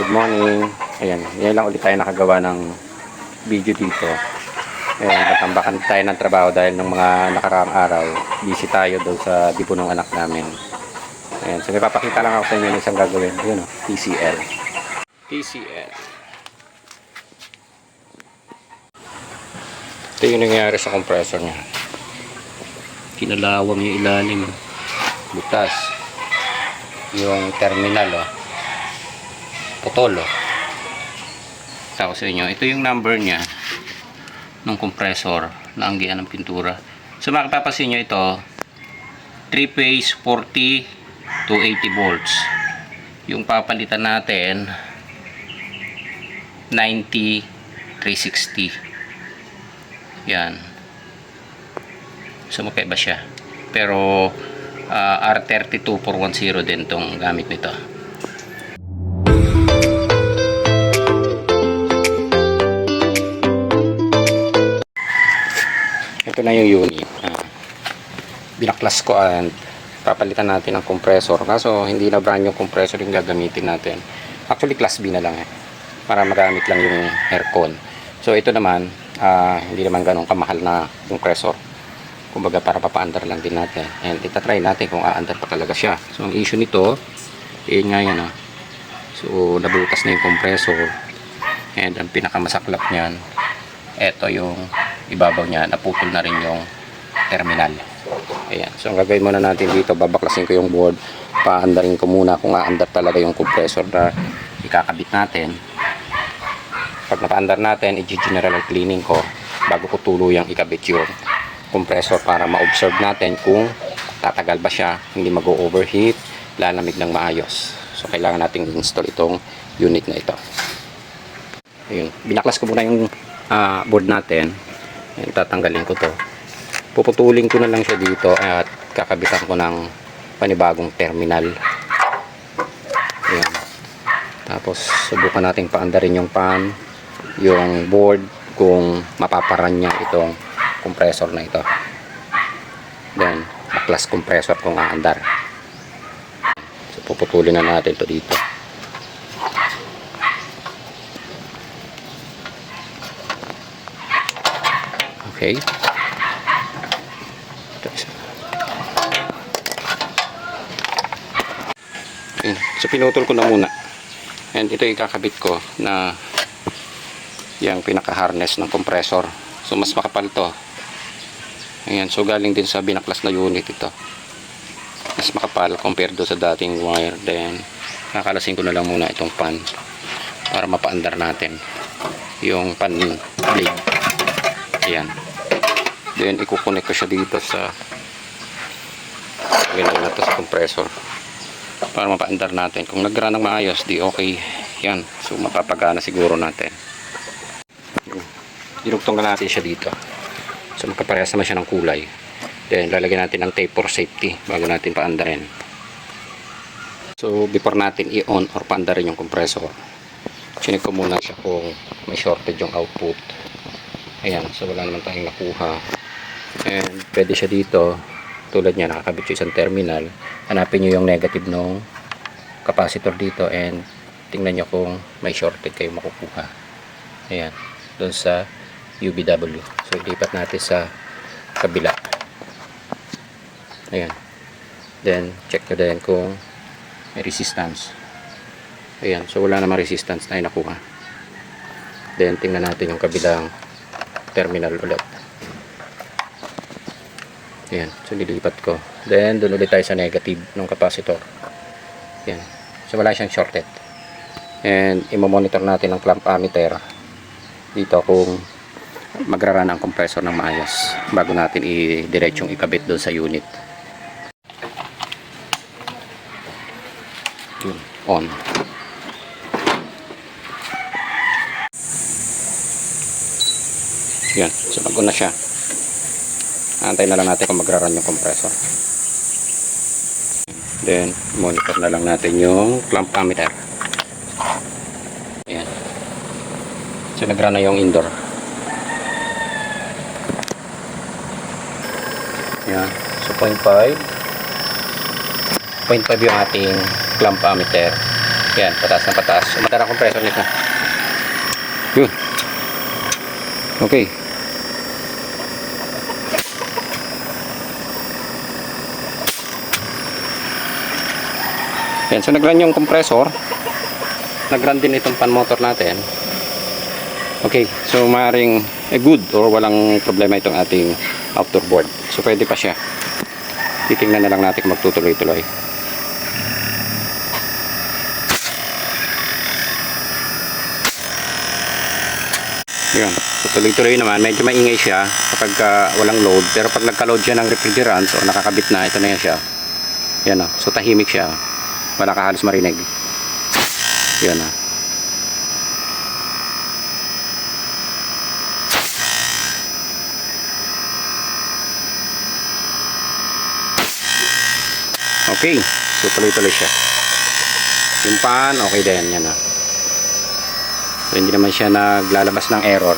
Good morning. Ayan, ngayon lang ulit tayo nakagawa ng video dito. Ayan, natambakan tayo ng trabaho dahil ng mga nakaraang araw, busy tayo doon sa dipo ng anak namin. Ayan, so may papakita lang ako sa inyo ng isang gagawin. Yun o, TCL. TCL. Ito yung nangyayari sa compressor niya. Kinalawang yung ilalim. Butas. Yung terminal o. Putol o. Sabi sa inyo, ito yung number niya ng compressor na anggian ng pintura. So mapapasin nyo ito 3-phase 40 to 80 volts. Yung papalitan natin 90 360. Yan. So magkaiba siya. Pero R32 410 din tong gamit nito. Ito na yung unit. Binaklas ko and papalitan natin ang compressor. Kaso hindi na brand yung compressor yung gagamitin natin. Actually class B na lang para magamit lang yung aircon. So ito naman, hindi naman ganun kamahal na compressor. Kumbaga para papaandar lang din natin. And itatry natin kung aandar pa talaga siya. So ang issue nito, yun nga yan. So nabutas na yung compressor. And ang pinakamasaklap niyan, ito yung ibabaw niya, naputol na rin yung terminal. Ayan. So ang gagawin muna natin dito, babaklasin ko yung board, paandarin ko muna kung aandar talaga yung compressor na ikakabit natin. Pag napaandar natin, i-general cleaning ko bago ko tuluyang ikabit yung compressor para ma-observe natin kung tatagal ba siya, hindi mag-overheat, lalamig ng maayos. So kailangan natin install itong unit na ito. Ayun. Binaklas ko muna yung board natin. Ayan, tatanggalin ko to. Puputulin ko na lang siya dito at kakabitan ko ng panibagong terminal. Ayan. Tapos subukan natin paandarin yung pan, yung board kung mapaparan niya itong compressor na ito. Then baklas compressor kung aandar. So puputulin na natin to dito. Okay. So pinutol ko na muna. And ito yung kakabit ko na yung pinaka-harness ng compressor. So mas makapal to. Ayan, so galing din sa binaklas na unit ito. Mas makapal compared do sa dating wire. Then kakalasin ko na lang muna itong pan para mapaandar natin yung pan blade. Ayan. Then ikukunik ko siya dito sa na to sa compressor para mapaandar natin. Kung nag-run ng maayos, di okay. Yan. So mapapagana siguro natin. Dinugtong na natin siya dito. So magkaparehas naman siya ng kulay. Then lalagyan natin ng tape for safety bago natin paandarin. So before natin i-on or paandarin yung compressor, chinik ko muna siya kung may shortage yung output. Ayan. So wala naman tayong nakuha. And pwede siya dito. Tulad niya, nakakabit yung isang terminal. Hanapin nyo yung negative ng capacitor dito and tingnan nyo kung may shorted kayo makukuha. Ayan, doon sa UBW. So ilipat natin sa kabila. Ayan. Then check nyo din kung may resistance. Ayan, so wala namang resistance na nakuha. Then tingnan natin yung kabilang terminal ulit. Ayan, so nilipat ko. Then doon ulit tayo sa negative ng capacitor. Ayan, so wala siyang shorted. And i-monitor natin ang clamp ammeter dito kung magra-run ang compressor ng maayos bago natin i-diretsong ikabit doon sa unit. On. Ayan, so nag-on na siya. Antayin na lang natin kung magra-run yung compressor. Then monitor na lang natin yung clamp ammeter. Ayan. So nag-run na yung indoor. Ayan. So 0.5 yung ating clamp ammeter. Yan, pataas na pataas. Umandar ang compressor nito. Yun. Okay. Yan, so nag-run yung compressor. Nag-run din itong fan motor natin. Okay, so maaaring good or walang problema itong ating outdoor board. So pwede pa siya. Titingnan na lang natin kung magtutuloy-tuloy. Yun, so tuloy-tuloy naman. Medyo maingay siya kapag walang load. Pero pag nagka-load siya ng refrigerant o nakakabit na, ito na yan siya. Yan o, so tahimik siya. Wala ka halos marinig. Yan o. Okay, so tuloy-tuloy siya. Yung pan, okay din. Yan o. So hindi naman siya naglalabas ng error.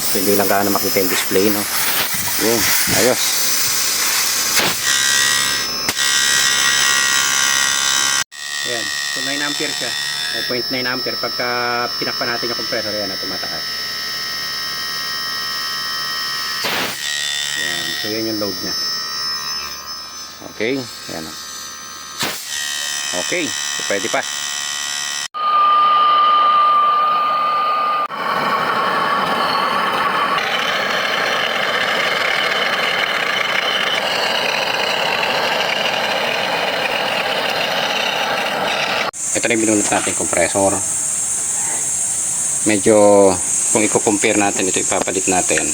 So hindi lang gaano makita yung display, no? Yun, ayos. Ayan, so 9 ampere siya. O 0.9 ampere pagka pinakpan natin yung compressor, yan na tumataas. Ayan, so yan yung load niya. Okay, ayan. Okay, so pwede pa. Ito na yung binunot natin compressor. Medyo kung i-compare natin ito, ipapalit natin,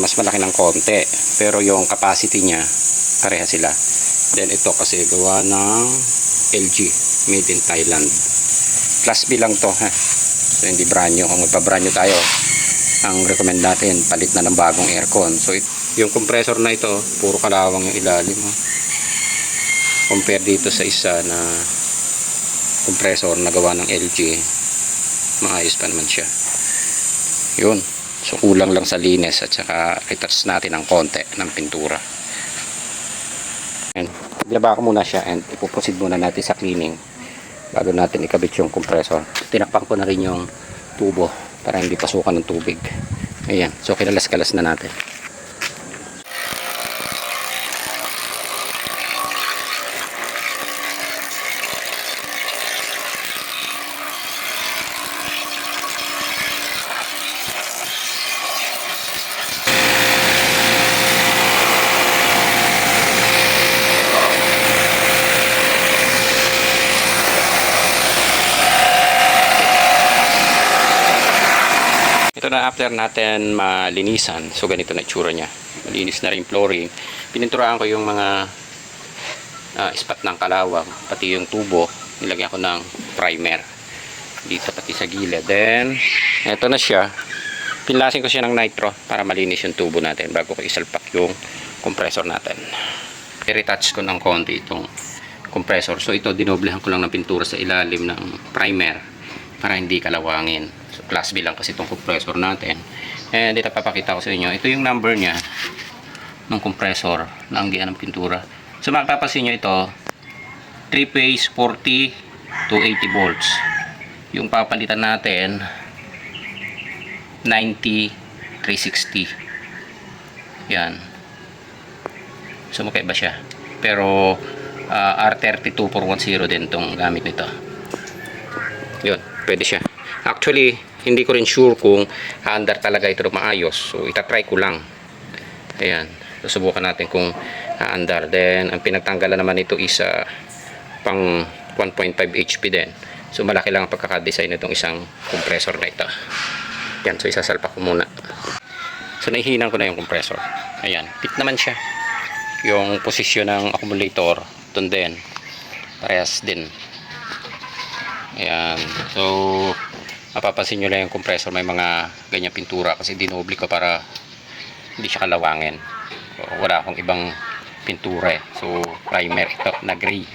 mas malaki ng konti, pero yung capacity niya pareha sila. Then ito kasi gawa ng LG, made in Thailand. Class B lang to, ha? So hindi brand new. Kung magpa-brand new tayo, ang recommend natin palit na ng bagong aircon. So yung compressor na ito puro kalawang yung ilalim, ha? Compare dito sa isa na compressor na gawa ng LG, maayos pa naman siya. Yun, so kulang lang sa linis at saka retouch natin ng konti ng pintura. And ilaba ko muna siya and ipoproceed muna natin sa cleaning bago natin ikabit yung compressor. Tinakpan ko na rin yung tubo para hindi pasukan ng tubig. Ayan, so kinalas-kalas na natin. Ito na after natin malinisan. So ganito na itsura niya. Malinis na rin flooring. Pininturahan ko yung mga spot ng kalawang, pati yung tubo. Nilagyan ko ng primer dito pati sa gilid. Then ito na siya. Pinlasin ko siya ng nitro para malinis yung tubo natin bago ko isalpak yung compressor natin. I-retouch ko ng konti itong compressor. So ito dinoblehan ko lang ng pintura sa ilalim ng primer para hindi kalawangin. So class B lang kasi itong compressor natin. And dito papakita ko sa inyo. Ito yung number niya ng compressor na anggian ng pintura. So makapapansin nyo ito 3-phase 40 to 80 volts. Yung papalitan natin 90 360. Yan. So magkaiba siya. Pero R32410 din itong gamit nito. Yun, pwede siya. Actually, hindi ko rin sure kung under talaga ito maayos. So, itatry ko lang. Ayan. Susubukan natin kung under. Then, ang pinagtanggalan naman ito is pang 1.5 HP din. So, malaki lang ang pagkakadesign nitong isang compressor na ito. Ayan. So, isasalpak ko muna. So, nahihinan ko na yung compressor. Ayan. Fit naman siya. Yung posisyon ng accumulator, doon din. Parehas din. Ayan. So, mapapansin nyo lang yung compressor may mga ganyang pintura kasi dinoble ko para hindi siya kalawangin. So, wala akong ibang pintura eh. So, primer ito na gray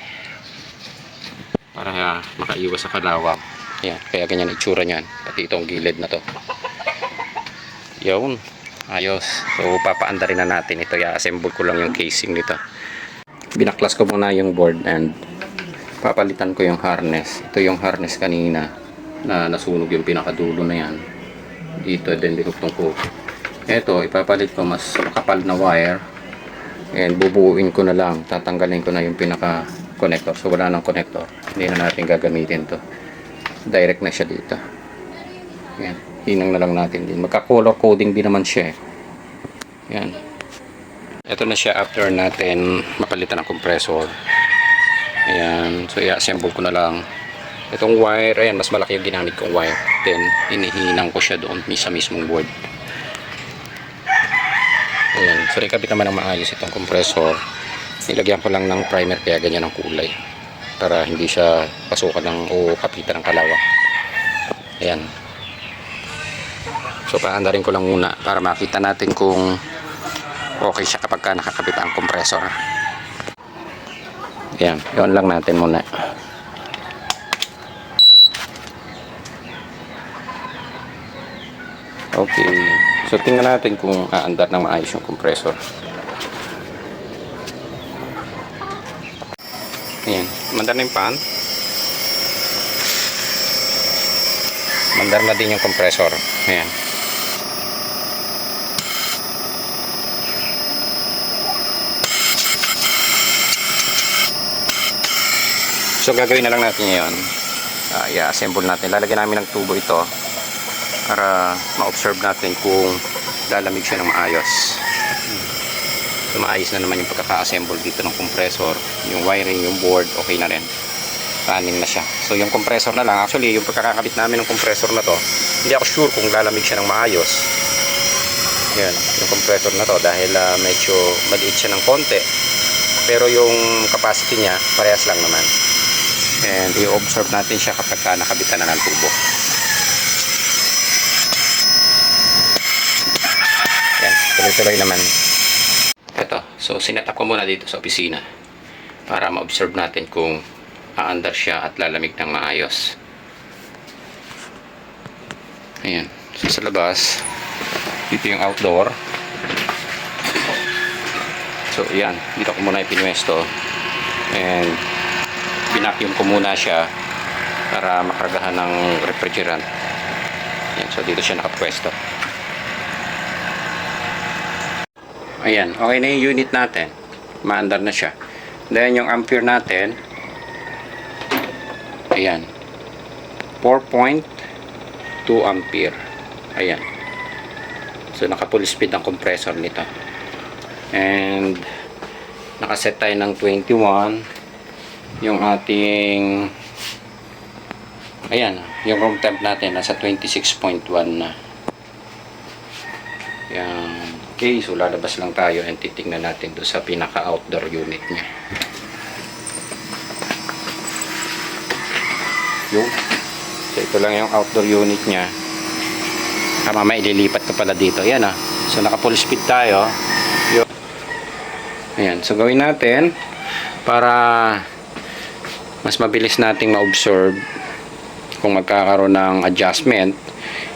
para makaiwas sa kalawang. Ayan. Kaya ganyan itsura nyan. Pati itong gilid na to. Yun. Ayos. So, papaandarin na natin ito. I-assemble ko lang yung casing nito. binaklas ko muna yung board and papalitan ko yung harness. Ito yung harness kanina na nasunog yung pinakadulo na yan. Dito din dinugtong ko. Ito, ipapalit ko mas makapal na wire and bubuuin ko na lang. Tatanggalin ko na yung pinaka connector. So wala nang connector. Hindi na natin gagamitin to. Direct na siya dito. Yan. Hinang na lang natin din. Magka-color coding din naman siya eh. Yan. Ito na siya after natin mapalitan ng compressor. Ayan. So i-assemble ko na lang. Itong wire, ayan, mas malaki yung ginamit kong wire. Then, inihinang ko siya doon sa mismong board. Ayan. So ikabit naman ng maayos itong compressor. Nilagyan ko lang ng primer kaya ganyan ang kulay. Para hindi siya pasukan o kapitan ng kalawa. Ayan. So paandarin ko lang muna para makita natin kung okay siya kapag ka nakakabit ang compressor. Ayan, yun lang natin muna. Okay, so tingnan natin kung aandar ng maayos yung compressor. Ayan, mandar na yung pan. Mandar na din yung compressor. Ayan. So gagawin na lang natin ngayon, i-assemble natin. Lalagyan namin ng tubo ito para ma-observe natin kung lalamig siya ng maayos. So maayos na naman yung pagkaka-assemble dito ng compressor. Yung wiring, yung board, okay na rin. Running na siya. So yung compressor na lang, actually yung pagkakakabit namin ng compressor na to, hindi ako sure kung lalamig siya ng maayos. Yan, yung compressor na to dahil medyo maliit siya ng konti. Pero yung capacity niya, parehas lang naman. And i-observe natin siya kapag nakabitan na ng tubo. Yan, tuloy-tuloy naman. Ito, so sinet up ko muna dito sa opisina para ma-observe natin kung aandar siya at lalamig ng maayos. Ayan, so sa labas, dito yung outdoor. So yan, dito ko muna ipinwesto and binacuum ko muna siya para makargahan ng refrigerant. Yan, so dito siya nakapwesto. Ayan, okay na yung unit natin. Maandar na siya. Then yung ampere natin, ayan, 4.2 ampere. Ayan. So naka full speed ang compressor nito. And nakaset tayo ng 21 yung ating, ayan, yung room temp natin nasa 26.1 na. Yan. Okay, so lalabas lang tayo and titingnan natin doon sa pinaka outdoor unit niya. Yung, so ito lang yung outdoor unit niya. Mama, ililipat ko pala dito. Ayan ah. So naka full speed tayo. Ayan, so gawin natin para mas mabilis nating ma-observe kung magkakaroon ng adjustment.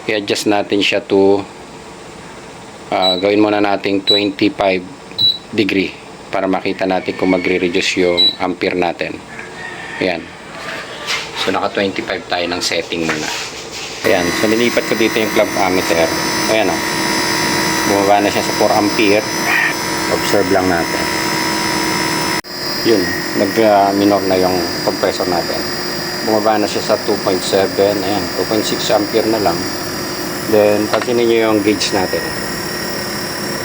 I-adjust natin siya to gawin muna nating 25 degree para makita natin kung magre-reduce yung ampere natin. Ayan. So naka 25 tayo ng setting muna. Ayan, so nilipat ko dito yung clamp ammeter. Ayan o. Bumaba na siya sa 4 ampere. Observe lang natin. Yun, nag-minor na yung compressor natin. Bumaba na siya sa 2.7. Ayan, 2.6 ampere na lang. Then, pansinin nyo yung gauge natin.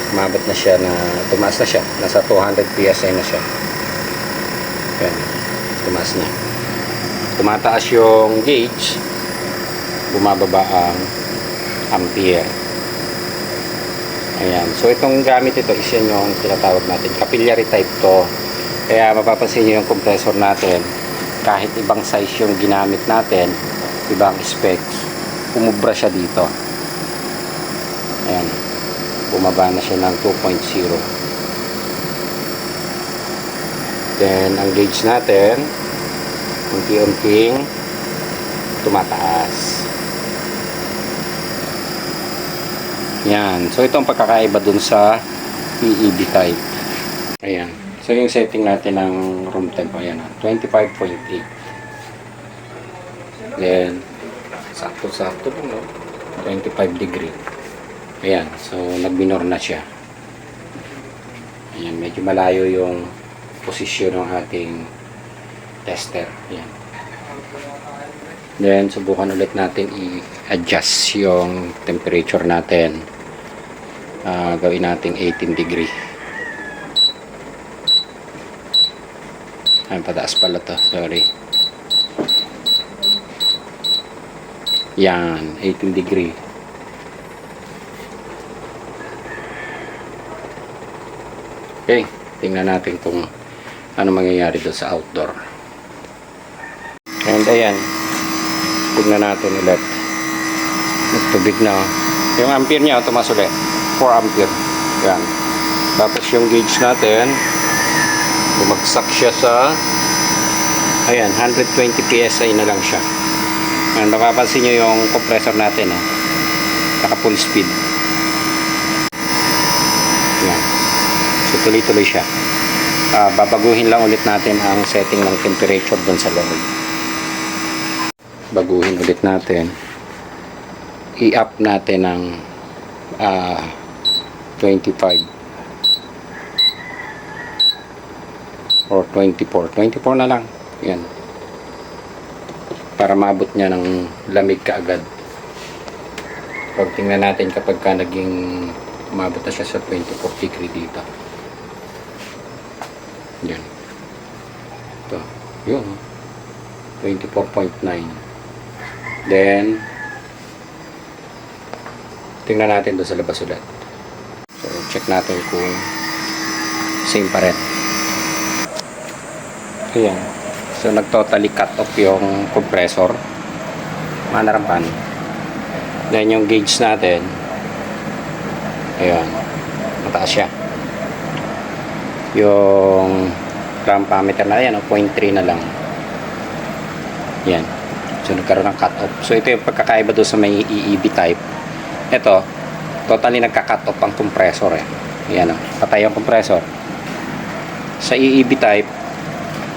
Umabot na siya na, tumaas na siya. Nasa 200 PSI na siya. Ayan, tumaas na. Tumataas yung gauge, bumababa ang ampere. Ayan. So, itong gamit ito is yan yung tinatawag natin. Capillary type to. Kaya mapapansin nyo yung compressor natin. Kahit ibang size yung ginamit natin, ibang specs, umubra siya dito. Ayan. Bumaba na siya ng 2.0. Then, ang gauge natin, unti-unting tumataas. Yan. So, ito ang pagkakaiba dun sa PEB type. Ayan. So yung setting natin ng room temp, ayan, 25.8. Then, sakto-sakto lang, no? 25 degree. Ayan, so nag-minor na siya. Ayan, medyo malayo yung posisyon ng ating tester. Ayan. Then, subukan ulit natin i-adjust yung temperature natin. Gawin natin 18 degree. Ayan, pataas pala to. Sorry. Yan, 18 degree. Okay, tingnan natin kung ano mangyayari doon sa outdoor. And ayan, tingnan natin ulit. Nagtubig na. Yung ampere niya, tumaas ulit. 4 ampere. Yan. Tapos yung gauge natin, bumagsak siya sa, ayan, 120 PSI na lang siya. Ayan, napapansin nyo yung compressor natin, naka full speed. Ayan. So tuloy-tuloy siya. Babaguhin lang ulit natin ang setting ng temperature doon sa loob. Baguhin ulit natin. I-up natin ng 25 or 24. 24 na lang. Yan. Para maabot niya ng lamig kaagad. Pag tingnan natin kapag ka naging umabot na siya sa 24 degree dito. Yan. Ito. Yun. 24.9. Then, tingnan natin doon sa labas ulit. So, check natin kung same pa rin. Ayan. So, nag-totally cut off yung compressor. Manarapan. Then, yung gauge natin, ayan, mataas siya. Yung rampometer na yan, 0.3 na lang. Yan. So, nagkaroon ng cut off. So, ito yung pagkakaiba doon sa may EEB type. Ito, totally nagka-cut off ang compressor. Ayan, patay ang compressor. Sa EEB type,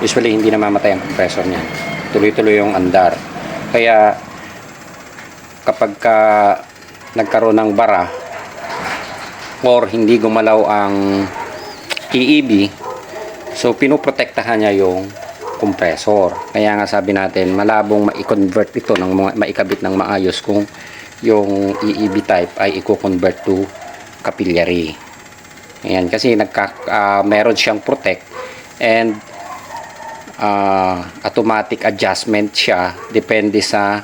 usually hindi namamatay ang compressor niya. Tuloy-tuloy yung andar. Kaya kapag nagkaroon ng bara or hindi gumalaw ang EEB, so pinoprotektahan niya yung compressor. Kaya nga sabi natin, malabong ma-convert ito ng maikabit ng maayos kung yung EEB type ay i-convert to capillary. Ayan, kasi meron siyang protect and automatic adjustment siya depende sa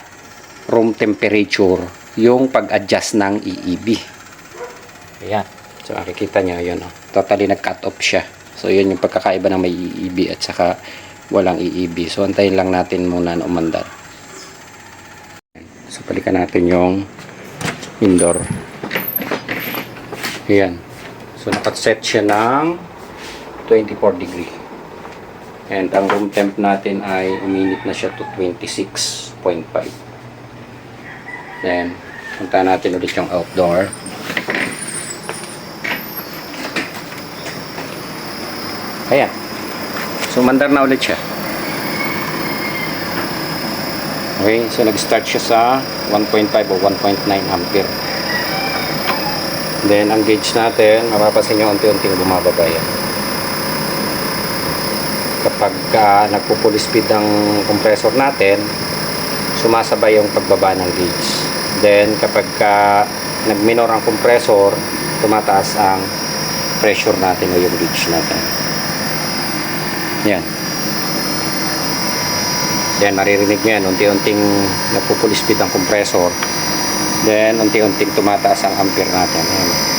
room temperature yung pag-adjust ng EEB. Ayan. So makikita nyo yun, totally nag-cut off siya. So yun yung pagkakaiba ng may EEB at saka walang EEB. So antayin lang natin muna na umandar. So balikan natin yung indoor. Ayan. So nakaset siya ng 24 degree. And ang room temp natin ay uminit na siya to 26.5. Then, punta natin ulit yung outdoor. Ayan. So, mandar na ulit siya. Okay. So, nag-start siya sa 1.5 o 1.9 ampere. Then, ang gauge natin, mapapasin nyo unti-unting bumababa yan. Kapag nagpo-full speed ang compressor natin, sumasabay yung pagbaba ng gauge. Then kapag nag-minor ang compressor, tumataas ang pressure natin o yung gauge natin. Yan. Yan, naririnig nyo yan. Unti-unting nagpo-full speed ang compressor. Then unti-unting tumataas ang ampere natin. Yan.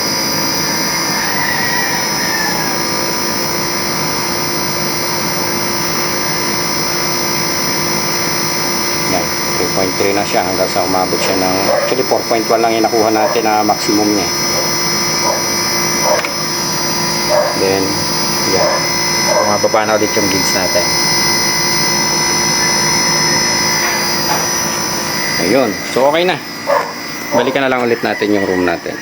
Yan, 3.3 na siya hanggang sa umabot siya ng, actually 4.1 lang yung nakuha natin na maximum niya. Then yan, bumababa na ulit yung gauge natin. Ayun, so okay na. Balikan na lang ulit natin yung room natin.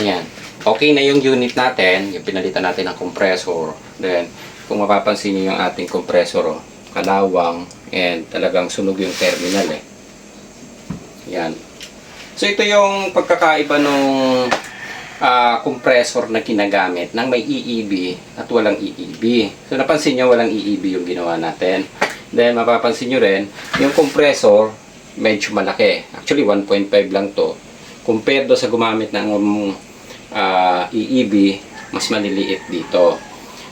Ayan, okay na yung unit natin, yung pinalitan natin ng compressor. Then, kung mapapansin niyo yung ating compressor, oh, kalawang, and talagang sunog yung terminal eh. Yan. So, ito yung pagkakaiba nung compressor na ginagamit ng may EEB at walang EEB. So, napansin nyo, walang EEB yung ginawa natin. Then, mapapansin nyo rin, yung compressor, medyo malaki. Actually, 1.5 lang to. Compared do sa gumamit ng EEB, mas maliliit dito.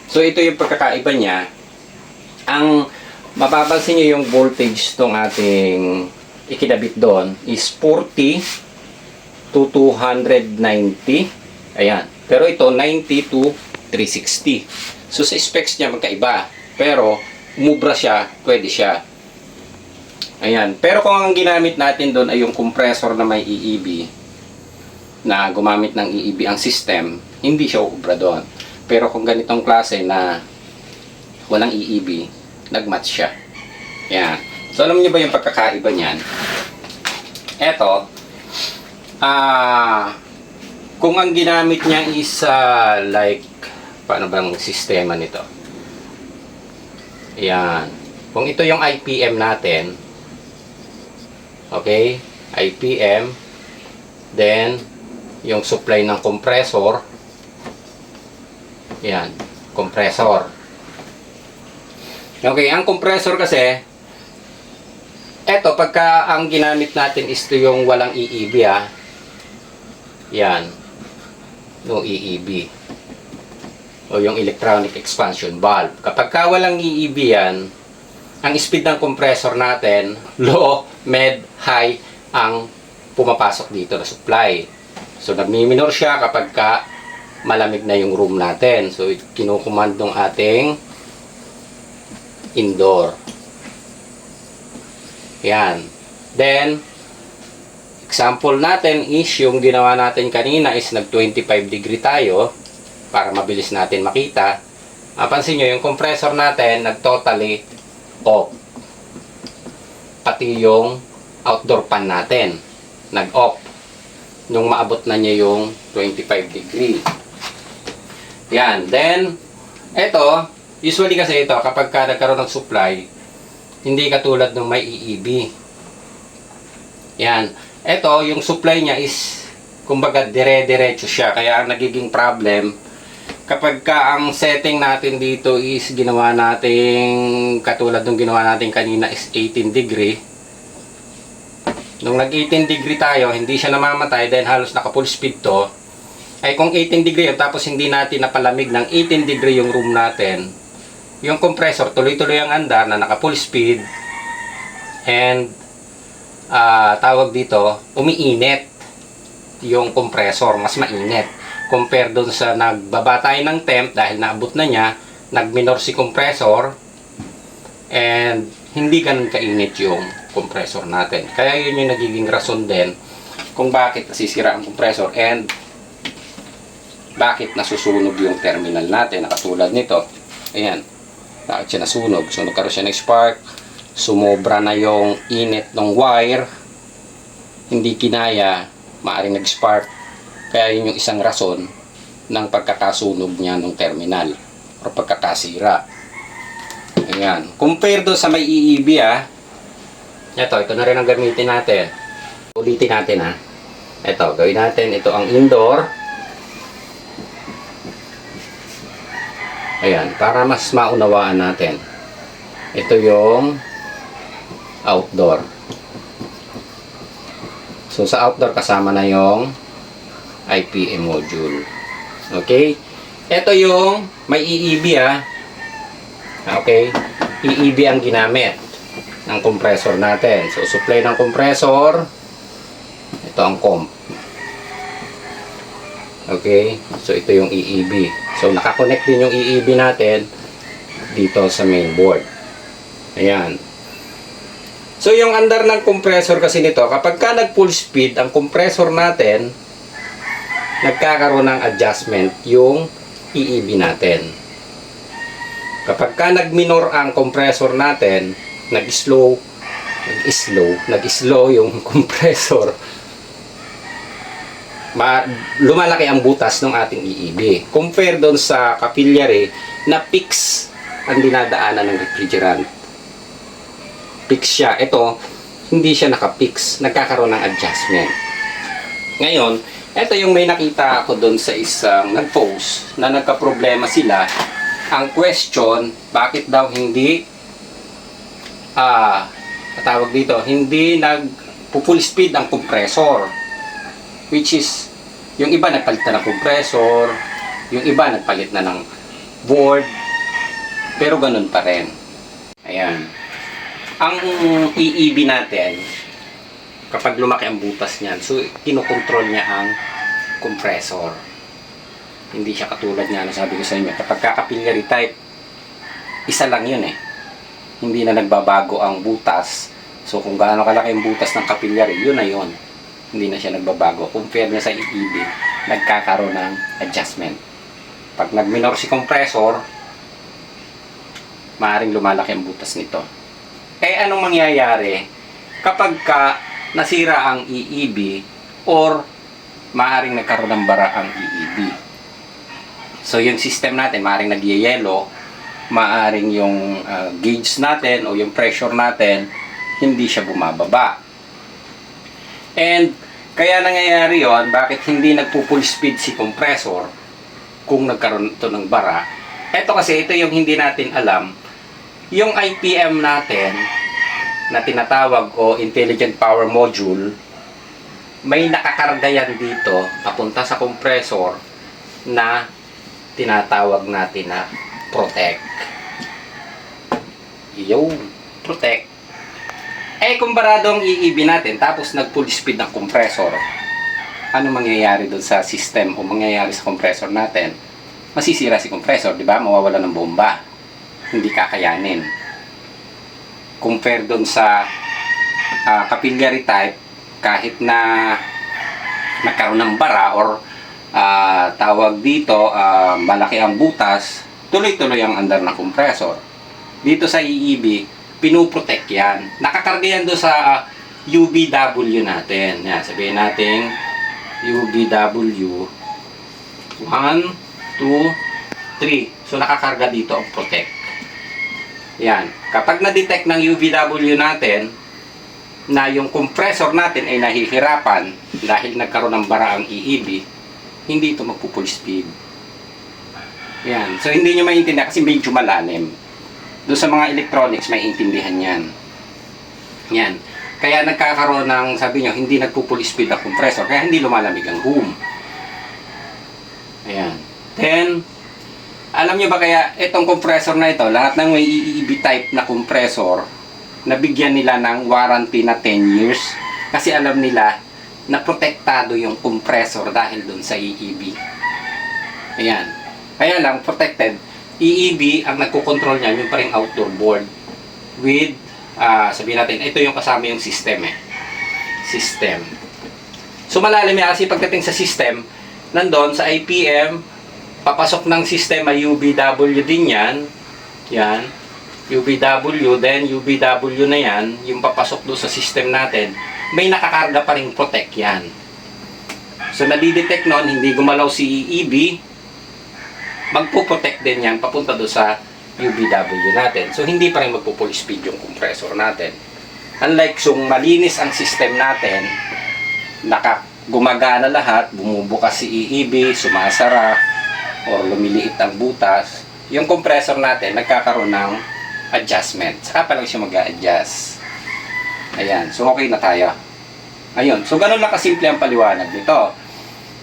So, ito yung pagkakaiba niya. Ang mapapansin nyo yung voltage ng ating ikinabit doon is 40 to 290. Ayan. Pero ito, 90 to 360. So, sa specs niya magkaiba. Pero, umubra siya, pwede siya. Ayan. Pero kung ang ginamit natin doon ay yung compressor na may EEB, na gumamit ng EEB ang system, hindi siya uubra doon. Pero kung ganitong klase na walang EEB, nagmatch siya. Ayan. So, alam niyo ba yung pagkakaiba niyan? Eto, kung ang ginamit niya is like, paano bang sistema nito? Ayan. Kung ito yung IPM natin, okay, IPM, then, yung supply ng compressor, ayan, compressor. Okay, ang compressor kasi, eto, pagka ang ginamit natin is ito yung walang EEB, yan, yung EEB, o yung electronic expansion valve. Kapag ka walang EEB yan, ang speed ng compressor natin, low, mid, high, ang pumapasok dito na supply. So, nagmi-minor siya kapag ka malamig na yung room natin. So, kinukumand ng ating indoor. Yan. Then, example natin is yung ginawa natin kanina is nag 25 degree tayo para mabilis natin makita. Pansin nyo, yung compressor natin nag totally off. Pati yung outdoor fan natin nag off nung maabot na niya yung 25 degree. Yan. Then, eto, usually kasi ito, kapag ka nagkaroon ng supply, hindi katulad ng may EEB. Yan. Eto, yung supply niya is, kumbaga, dire-diretso siya. Kaya ang nagiging problem, kapag ka ang setting natin dito is ginawa nating, katulad ng ginawa natin kanina is 18 degree, nung nag 18 degree tayo, hindi siya namamatay dahil halos naka full speed to. Ay kung 18 degree yun, tapos hindi natin napalamig ng 18 degree yung room natin, yung compressor tuloy-tuloy ang andar na naka full speed, and tawag dito, umiinit yung compressor, mas mainit compare dun sa nagbaba tayo ng temp dahil naabot na niya, nag-minor si compressor, and hindi ganun kainit yung compressor natin. Kaya yun yung nagiging rason din kung bakit nasisira ang compressor and bakit nasusunog yung terminal natin na katulad nito. Ayan, bakit siya nasunog? So nagkaroon siya ng spark, sumobra na yung init ng wire, hindi kinaya, maaaring nag-spark. Kaya yun yung isang rason ng pagkakasunog niya ng terminal o pagkakasira. Ayan, compare do sa may EEB ito na rin ang gamitin natin. Ulitin natin Ito, gawin natin. Ito ang indoor. Ayan, para mas maunawaan natin. Ito yung outdoor. So, sa outdoor kasama na yung IPM module. Okay? Ito yung may EEB Okay? EEB ang ginamit ng compressor natin. So, supply ng compressor. Ito ang comp. Okay? So, ito yung EEB. So, nakakonect din yung EEB natin dito sa mainboard. Ayan. So, yung andar ng compressor kasi nito, kapag ka nag full speed, ang compressor natin, nagkakaroon ng adjustment yung EEB natin. Kapag ka nag-minor ang compressor natin, nag-slow yung compressor, lumalaki ang butas ng ating EEB. Compare doon sa capillary na fix ang dinadaanan ng refrigerant. Fix siya. Ito, hindi siya naka-fix. Nagkakaroon ng adjustment. Ngayon, ito yung may nakita ako doon sa isang nag-post na nagka-problema sila. Ang question, bakit daw hindi tawag dito, hindi nag-full speed ang compressor. Which is, yung iba nagpalit na ng compressor, yung iba nagpalit na ng board, pero ganun pa rin. Ayan. Ang EEB natin, kapag lumaki ang butas niyan, so kinokontrol niya ang compressor. Hindi siya katulad niya, sabi ko sa inyo, kapag capillary type, isa lang yun eh. Hindi na nagbabago ang butas. So kung gaano kalaki ang butas ng capillary, yun na yun. Hindi na siya nagbabago. Compare niya sa EEB, nagkakaroon ng adjustment. Pag nag-minor si compressor, maaaring lumalaki ang butas nito. Eh anong mangyayari kapag nasira ang EEB or maaaring nagkaroon ng bara ang EEB? So yung system natin, maaaring nagyayelo, maaaring yung gauge natin o yung pressure natin hindi siya bumababa. And kaya nangyayari yon, bakit hindi nagpo-full speed si compressor kung nagkaroon ito ng bara? Ito kasi, ito yung hindi natin alam. Yung IPM natin na tinatawag o Intelligent Power Module, may nakakarga yan dito papunta sa compressor na tinatawag natin na protect. Yung protect. Eh, kumparado ang EEB natin, tapos nag-full speed ng compressor, ano mangyayari doon sa system o mangyayari sa compressor natin? Masisira si compressor, di ba? Mawawala ng bomba. Hindi kakayanin. Compare doon sa capillary type, kahit na nagkaroon ng bara or tawag dito, malaki ang butas, tuloy-tuloy ang andar ng compressor. Dito sa EEB, pinuprotect yan. Nakakarga yan doon sa UVW natin. Yan, sabihin natin UVW 1, 2, 3. So nakakarga dito ang protect. Yan. Kapag na-detect ng UVW natin na yung compressor natin ay nahihirapan dahil nagkaroon ng bara ang EEB, hindi ito magpo-full speed. Yan. So hindi nyo maintindihan kasi medyo malalim. Doon sa mga electronics, may intindihan yan. Yan. Kaya nagkakaroon ng, sabi nyo, hindi nagpo-full speed ang compressor. Kaya hindi lumalamig ang boom. Ayan. Then, alam nyo ba kaya, itong compressor na ito, lahat ng may EEB type na compressor, nabigyan nila ng warranty na 10 years. Kasi alam nila na protektado yung compressor dahil dun sa EEB. Ayan. Kaya lang, protected. EEB, ang nagkocontrol niyan, yung parang outdoor board with, sabihin natin, ito yung kasama yung system eh. System. So malalim yan kasi pagdating sa system, nandun sa IPM, papasok ng sistema UVW din yan. Yan. UVW, then UVW na yan, yung papasok doon sa system natin, may nakakarga pa rin protect yan. So nadidetect nun, hindi gumalaw si EEB, magpo-protect din yan papunta doon sa UVW natin. So hindi pa rin magpo-full speed yung compressor natin. Unlike kung malinis ang system natin, gumagana lahat, bumubukas si EEB, sumasara, or lumiliit ang butas, yung compressor natin nagkakaroon ng adjustment. Saka pa lang siya mag-a-adjust. Ayan. So okay na tayo. Ayun. So ganun lang kasimple ang paliwanag nito.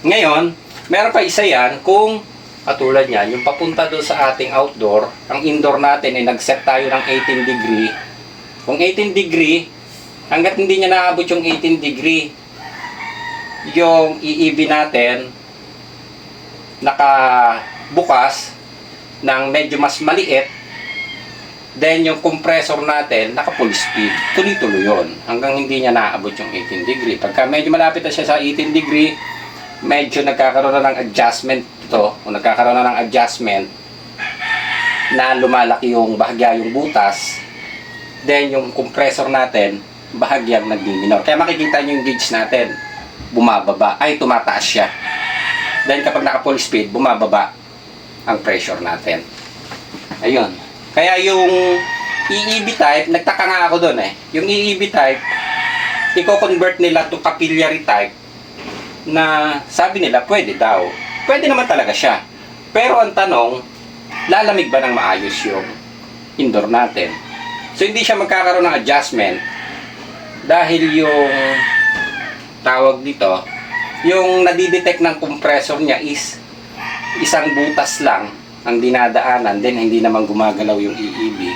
Ngayon, meron pa isa yan kung katulad niyan, yung papunta doon sa ating outdoor, ang indoor natin ay nag-set tayo ng 18 degree. Kung 18 degree, hanggat hindi niya naabot yung 18 degree, yung EEB natin nakabukas ng medyo mas maliit, then yung compressor natin naka full speed. Tuloy-tuloy yun hanggang hindi niya naabot yung 18 degree. Pagka medyo malapit na siya sa 18 degree, medyo nagkakaroon na ng adjustment ito, o nagkakaroon na ng adjustment na lumalaki yung bahagya yung butas, then yung compressor natin bahagyang nagdi-minor. Kaya makikita nyo yung gauge natin. bumababa, ay tumataas siya. Then kapag naka full speed, bumababa ang pressure natin. Ayun. Kaya yung EEB type, nagtaka nga ako doon eh. Yung EEB type, i-convert nila to capillary type na sabi nila pwede daw. Pwede naman talaga siya. Pero ang tanong, lalamig ba ng maayos yung indoor natin? So hindi siya magkakaroon ng adjustment dahil yung tawag dito, yung nadidetect ng compressor niya is isang butas lang ang dinadaanan, then hindi naman gumagalaw yung EEB.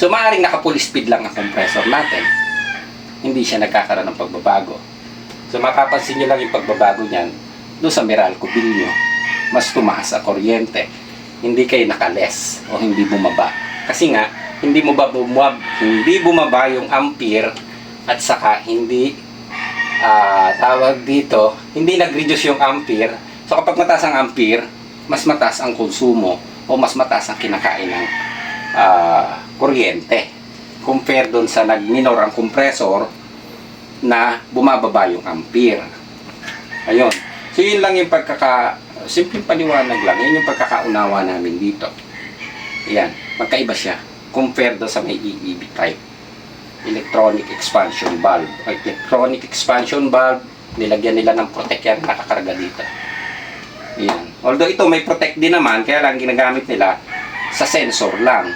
So maaaring naka full speed lang ang compressor natin. Hindi siya nagkakaroon ng pagbabago. So mapapansin nyo lang yung pagbabago niyan doon sa Meralco bill nyo. Mas tumaas ang kuryente. Hindi kayo nakales o hindi bumaba. Kasi nga, hindi bumaba yung ampere at saka hindi tawag dito, hindi nag-reduce yung ampere. So kapag mataas ang ampere, mas mataas ang konsumo o mas mataas ang kinakain ng kuryente compare doon sa nag-minor ang compressor na bumababa yung ampere. Ayun. So yun lang yung simpleng paliwanag lang. Yun yung pagkakaunawa namin dito. Ayan. Magkaiba siya compare doon sa may EEB type. Electronic expansion valve. Electronic expansion valve, nilagyan nila ng protect yan, nakakarga dito. Ayan. Although ito may protect din naman, kaya lang ginagamit nila sa sensor lang.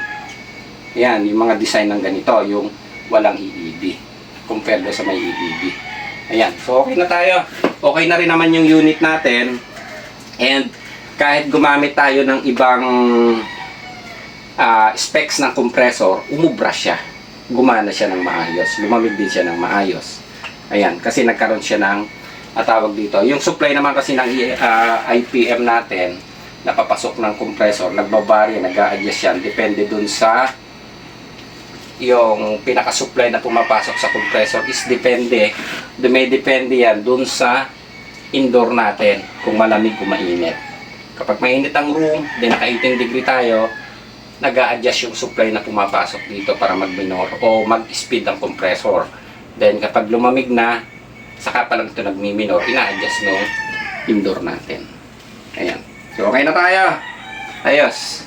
Ayan, yung mga design ng ganito, yung walang EEB compared sa may EEB. Ayan, so okay na tayo. Okay na rin naman yung unit natin. And kahit gumamit tayo ng ibang specs ng compressor, umubra siya. Gumana siya ng maayos. Lumamig din siya ng maayos. Ayan, kasi nagkaroon siya ng tawag dito. Yung supply naman kasi ng IPM natin, napapasok ng compressor, nagbabari, nag-a-adjust yan. Depende dun sa yung pinaka-supply na pumapasok sa compressor is depende yan dun sa indoor natin, kung malamig o mainit. Kapag mainit ang room, then naka 18 degree tayo, nag-a-adjust yung supply na pumapasok dito para mag-minor o mag-speed ang compressor. Then kapag lumamig na, saka pa lang ito nagmi-minor, ina-adjust no indoor natin. Ayan. So okay na tayo. Ayos.